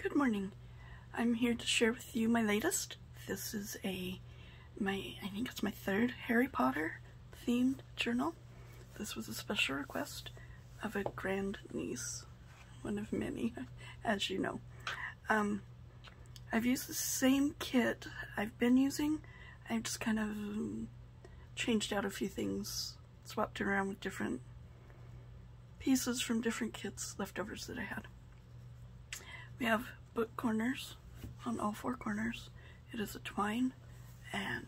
Good morning. I'm here to share with you my latest. This is I think it's my third Harry Potter themed journal. This was a special request of a grandniece, one of many, as you know. I've used the same kit I've been using. I've just kind of changed out a few things, swapped it around with different pieces from different kits, leftovers that I had. We have book corners on all four corners. It is a twine and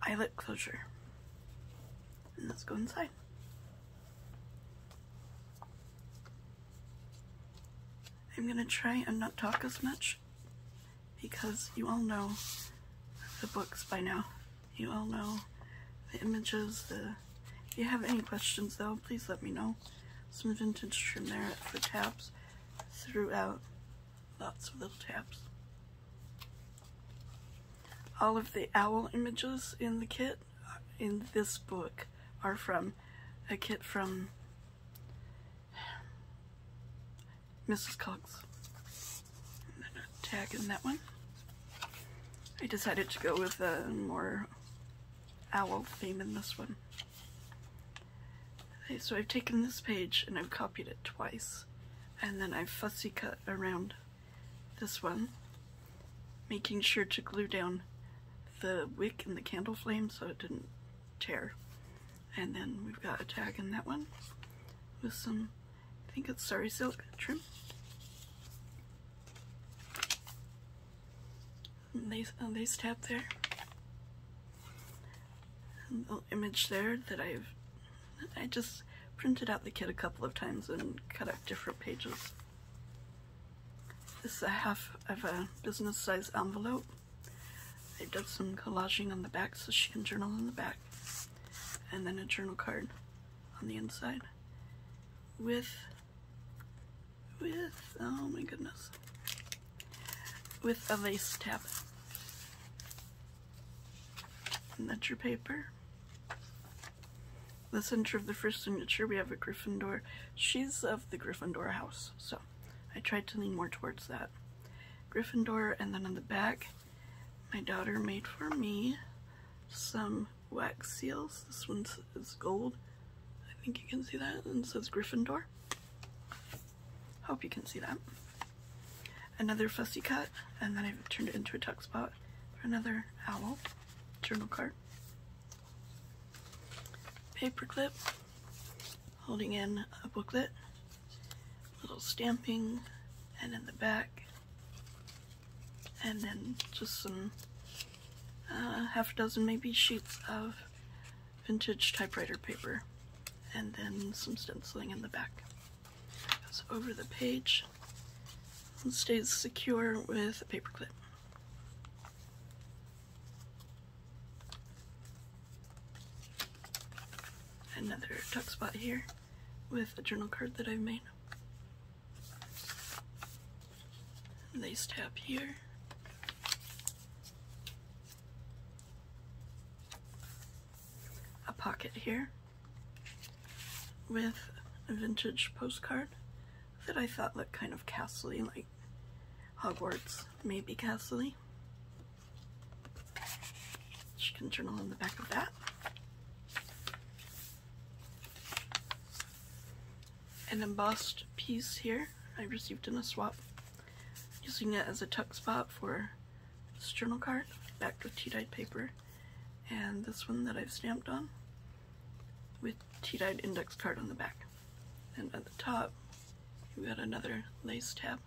eyelet closure. And let's go inside. I'm going to try and not talk as much because you all know the books by now. You all know the images. If you have any questions though, please let me know. Some vintage trim there for tabs throughout. Lots of little tabs. All of the owl images in the kit in this book are from a kit from Mrs. Cox. And then a tag in that one. I decided to go with a more owl theme in this one. Okay, so I've taken this page and I've copied it twice, and then I've fussy cut around this one, making sure to glue down the wick and the candle flame so it didn't tear. And then we've got a tag in that one with some, I think it's sari silk trim. Lace tab there. And a little image there that I just printed out the kit a couple of times and cut out different pages. This is a half of a business size envelope. I did some collaging on the back so she can journal on the back. And then a journal card on the inside with oh my goodness, with a lace tab. And that's your paper. The center of the first signature, we have a Gryffindor. She's of the Gryffindor house, so I tried to lean more towards that. Gryffindor, and then on the back, my daughter made for me some wax seals. This one is gold. I think you can see that, and it says Gryffindor. Hope you can see that. Another fussy cut, and then I've turned it into a tuck spot for another owl journal card. Paper clip, holding in a booklet, little stamping, and in the back, and then just some half a dozen maybe sheets of vintage typewriter paper, and then some stenciling in the back. Goes over the page and stays secure with a paper clip. Another tuck spot here with a journal card that I've made. Lace tab here. A pocket here with a vintage postcard that I thought looked kind of castle-y, like Hogwarts, maybe castle-y. She can journal in the back of that. An embossed piece here I received in a swap, using it as a tuck spot for this journal card, backed with tea-dyed paper, and this one that I've stamped on with tea-dyed index card on the back. And at the top, we got another lace tab.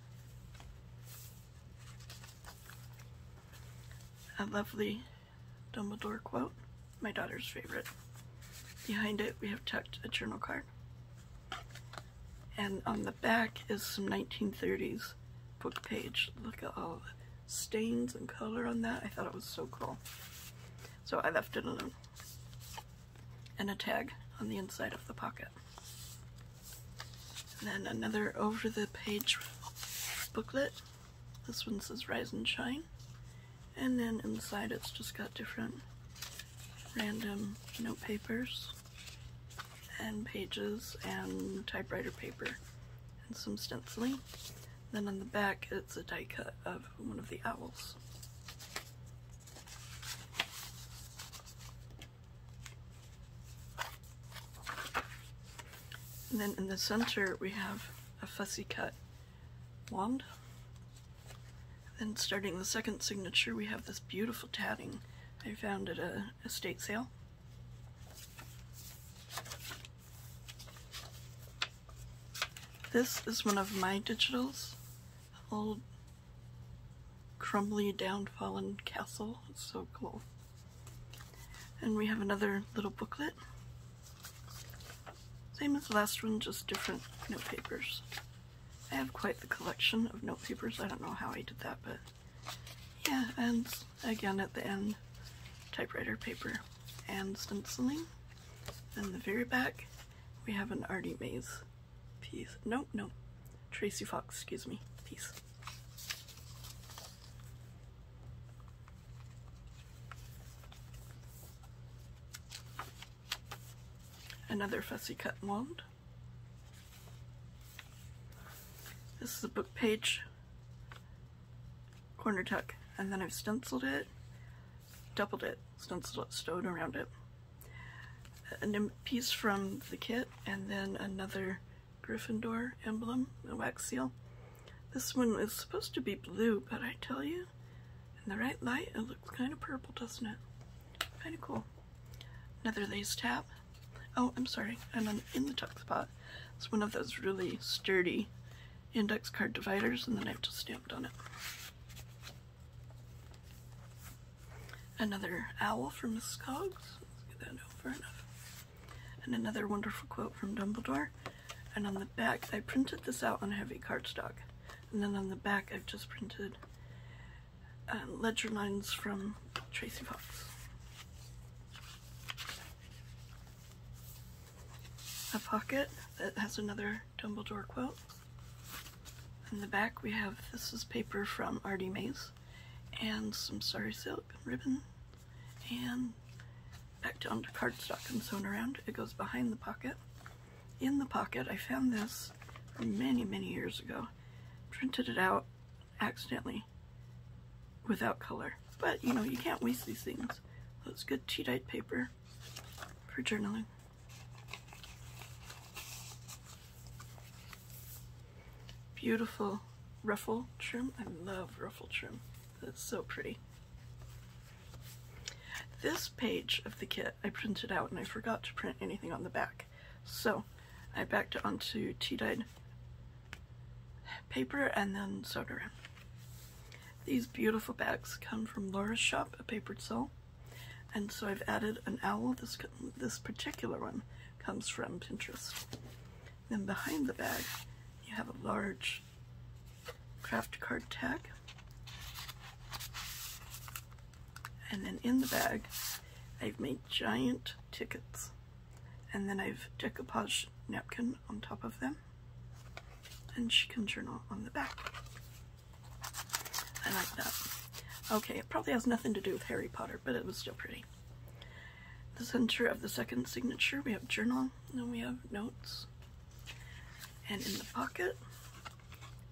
A lovely Dumbledore quote, my daughter's favorite. Behind it, we have tucked a journal card. And on the back is some 1930s book page. Look at all the stains and color on that. I thought it was so cool. So I left it alone. And a tag on the inside of the pocket. And then another over the page booklet. This one says Rise and Shine. And then inside it's just got different random note papers and pages and typewriter paper and some stenciling. Then on the back, it's a die cut of one of the owls. And then in the center, we have a fussy cut wand. Then starting the second signature, we have this beautiful tatting I found at a estate sale. This is one of my digitals, old crumbly down fallen castle. It's so cool. And we have another little booklet. Same as the last one, just different note papers. I have quite the collection of note papers. I don't know how I did that, but yeah, and again at the end, typewriter paper and stenciling. Then the very back, we have an Artie Mays piece. No, Tracy Fox, excuse me, piece. Another fussy cut wand. This is a book page corner tuck, and then I've stenciled it, doubled it, stenciled it, stowed around it. A piece from the kit, and then another Gryffindor emblem, a wax seal. This one is supposed to be blue, but I tell you, in the right light, it looks kind of purple, doesn't it? Kind of cool. Another lace tab. Oh, I'm sorry, and then in the tuck spot, it's one of those really sturdy index card dividers, and then I've just stamped on it. Another owl from Mrs. Coggs. Let's get that over enough. And another wonderful quote from Dumbledore. And on the back, I printed this out on heavy cardstock. And then on the back, I've just printed ledger lines from Tracy Fox. A pocket that has another Dumbledore quote. In the back we have, this is paper from Artie Mays, and some sari silk ribbon, and back down to cardstock and sewn around. It goes behind the pocket. In the pocket, I found this many, many years ago. Printed it out accidentally without color. But, you know, you can't waste these things. So it's good tea-dyed paper for journaling. Beautiful ruffle trim. I love ruffle trim. It's so pretty. This page of the kit I printed out, and I forgot to print anything on the back. So I backed it onto tea-dyed paper and then sewed around. These beautiful bags come from Laura's Shop, a papered soul. And so I've added an owl. This particular one comes from Pinterest. Then behind the bag, you have a large craft card tag. And then in the bag, I've made giant tickets. And then I've decoupaged napkin on top of them. And she can journal on the back. I like that. Okay, it probably has nothing to do with Harry Potter, but it was still pretty. The center of the second signature, we have journal, and then we have notes. And in the pocket,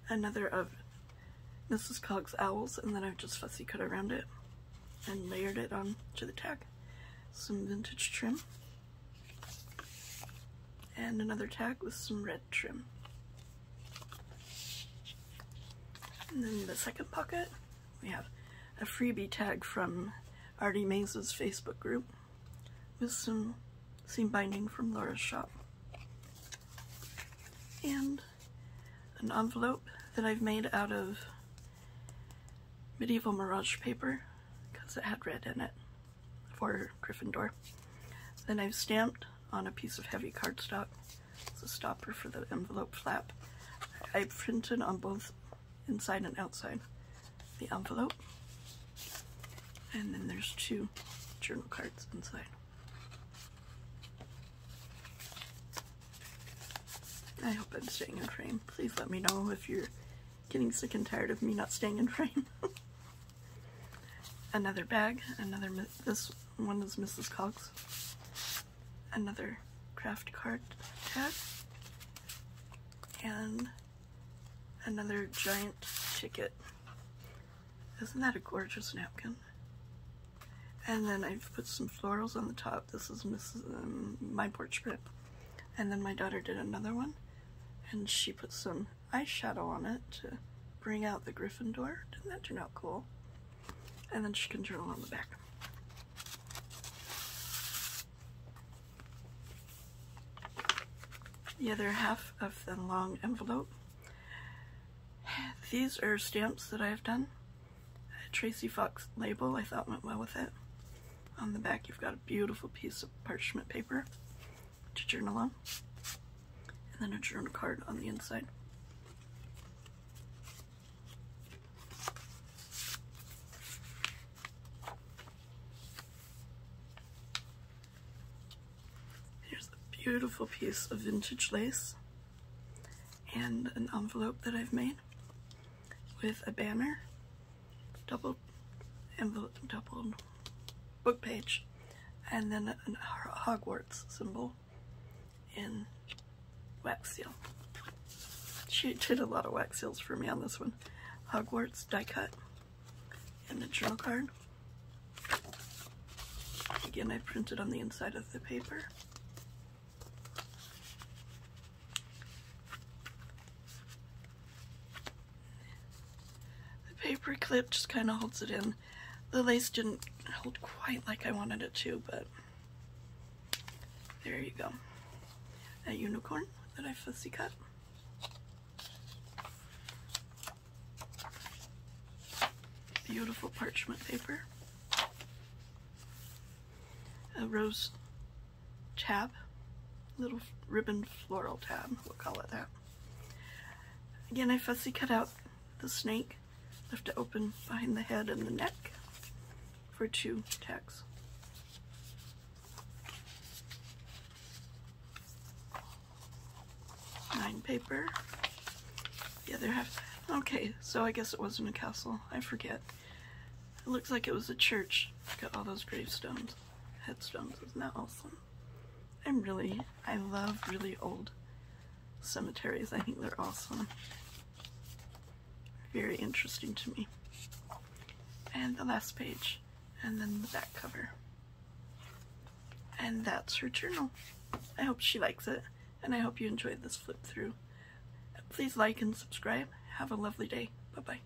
another of Mrs. Coggs' owls, and then I've just fussy cut around it and layered it on to the tag. Some vintage trim. And another tag with some red trim. And then in the second pocket, we have a freebie tag from Artie Mays' Facebook group with some seam binding from Laura's Shop. And an envelope that I've made out of medieval Mirage paper because it had red in it for Gryffindor. Then I've stamped on a piece of heavy cardstock. It's a stopper for the envelope flap. I printed on both inside and outside the envelope. And then there's 2 journal cards inside. I hope I'm staying in frame. Please let me know if you're getting sick and tired of me not staying in frame. Another bag, this one is Mrs. Coggs. Another craft card tag. And another giant ticket. Isn't that a gorgeous napkin? And then I've put some florals on the top. This is my porch print. And then my daughter did another one, and she put some eyeshadow on it to bring out the Gryffindor. Didn't that turn out cool? And then she can journal on the back. The other half of the long envelope. These are stamps that I've done. A Tracy Fox label I thought went well with it. On the back you've got a beautiful piece of parchment paper to journal on. And then a journal card on the inside. Here's a beautiful piece of vintage lace and an envelope that I've made with a banner, double envelope, double book page, and then a Hogwarts symbol in wax seal. She did a lot of wax seals for me on this one. Hogwarts die cut and a journal card. Again, I printed on the inside of the paper. The paper clip just kind of holds it in. The lace didn't hold quite like I wanted it to, but there you go. A unicorn that I fussy cut. Beautiful parchment paper. A rose tab, little ribbon floral tab, we'll call it that. Again, I fussy cut out the snake, left it open behind the head and the neck for 2 tags. Nine paper. The other half. Okay, so I guess it wasn't a castle. I forget. It looks like it was a church. Got all those gravestones, headstones. Isn't that awesome? I love really old cemeteries. I think they're awesome. Very interesting to me. And the last page. And then the back cover. And that's her journal. I hope she likes it, and I hope you enjoyed this flip through. Please like and subscribe. Have a lovely day. Bye-bye.